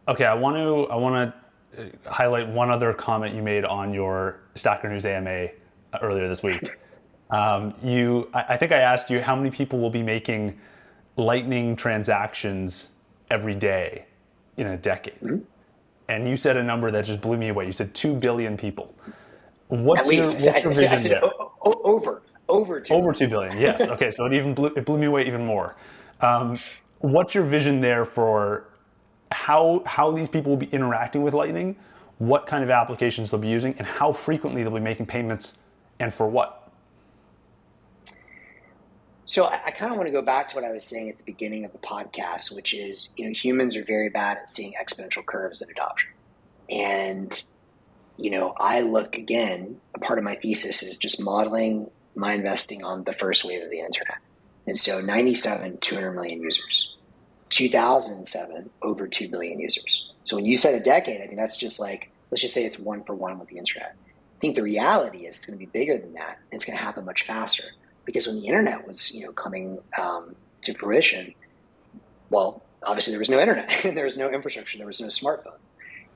Okay, I want to highlight one other comment you made on your Stacker News AMA earlier this week. I think I asked you how many people will be making Lightning transactions every day in a decade, Mhm. and you said a number that just blew me away. You said 2 billion people. At What's your least what's your I vision said there? over 2 Over billion. 2 billion, yes. Okay, so it blew me away even more. Um, what's your vision there for how these people will be interacting with Lightning, what kind of applications they'll be using, and how frequently they'll be making payments, and for what? So I kind of want to go back to what I was saying at the beginning of the podcast, which is, humans are very bad at seeing exponential curves in adoption. And, I look again, a part of my thesis is just modeling my investing on the first wave of the internet. And so 97, 200 million users. 2007, over 2 billion users. So when you said a decade, I mean, that's just like, let's just say it's one for one with the internet. I think the reality is it's going to be bigger than that, and it's going to happen much faster. Because when the internet was, coming to fruition, well, obviously there was no internet, and there was no infrastructure, there was no smartphone.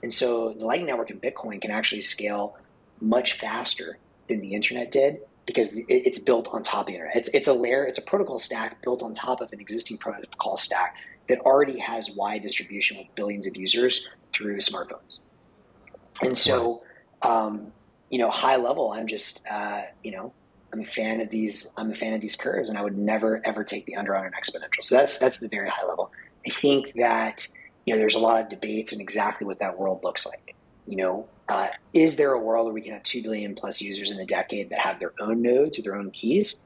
And so the Lightning Network and Bitcoin can actually scale much faster than the internet did because it's built on top of the internet. It's a layer, it's a protocol stack built on top of an existing protocol stack that already has wide distribution with billions of users through smartphones. And Right. so, high level, I'm just, I'm a fan of these. I'm a fan of these curves, and I would never ever take the under on an exponential. So that's the very high level. I think that there's a lot of debates on exactly what that world looks like. Is there a world where we can have 2 billion plus users in a decade that have their own nodes or their own keys?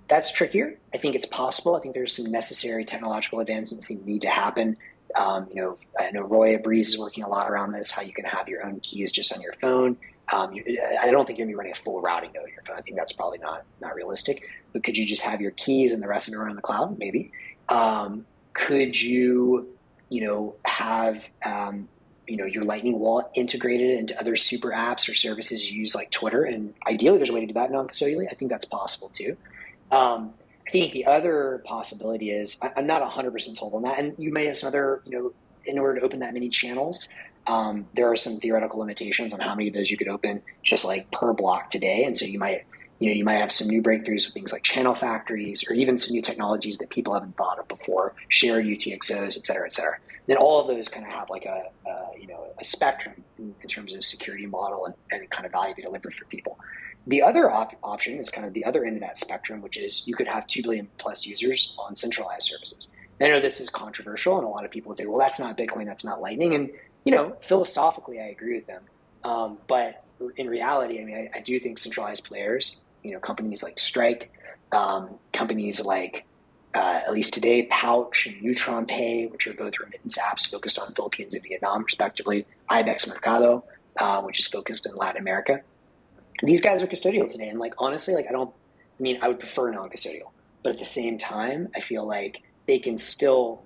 That's trickier. I think it's possible. I think there's some necessary technological advancements that need to happen. I know Roya Breeze is working a lot around this, how you can have your own keys just on your phone. I don't think you're going to be running a full routing node on your phone. I think that's probably not realistic. But could you just have your keys and the rest of it run on the cloud? Maybe. Could you, have your Lightning wallet integrated into other super apps or services you use like Twitter? And ideally, there's a way to do that non-custodially. I think that's possible too. I think the other possibility is I'm not 100% sold on that, and you may have some other, in order to open that many channels, there are some theoretical limitations on how many of those you could open just like per block today, and so you might have some new breakthroughs with things like channel factories or even some new technologies that people haven't thought of before, shared UTXOs, et cetera, et cetera. Then all of those kind of have like a spectrum in terms of security model and kind of value they deliver for people. The other option is kind of the other end of that spectrum, which is you could have 2 billion plus users on centralized services. And I know this is controversial, and a lot of people would say, well, that's not Bitcoin, that's not Lightning. And, philosophically, I agree with them. But in reality, I mean, I do think centralized players, companies like Strike, companies like, at least today, Pouch and Neutron Pay, which are both remittance apps focused on Philippines and Vietnam, respectively, Ibex Mercado, which is focused in Latin America. These guys are custodial today, and like honestly, like I would prefer non-custodial, but at the same time, I feel like they can still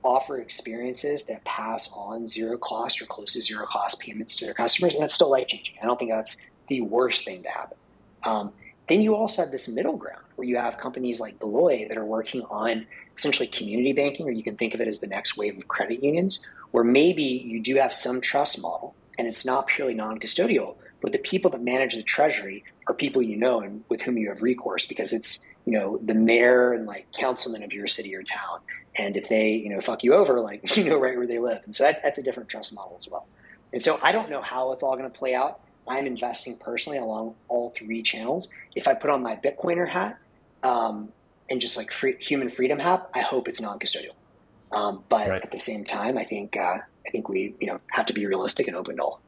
offer experiences that pass on zero cost or close to zero cost payments to their customers, and that's still life changing. I don't think that's the worst thing to happen. Then you also have this middle ground where you have companies like Beloy that are working on essentially community banking, or you can think of it as the next wave of credit unions, where maybe you do have some trust model and it's not purely non-custodial, but the people that manage the treasury are people and with whom you have recourse because it's the mayor and like councilman of your city or town, and if they fuck you over, like right where they live, and so that's a different trust model as well. And so I don't know how it's all going to play out. I'm investing personally along all three channels. If I put on my Bitcoiner hat and just like human freedom hat, I hope it's non-custodial. But Right. at the same time, I think we have to be realistic and open to all.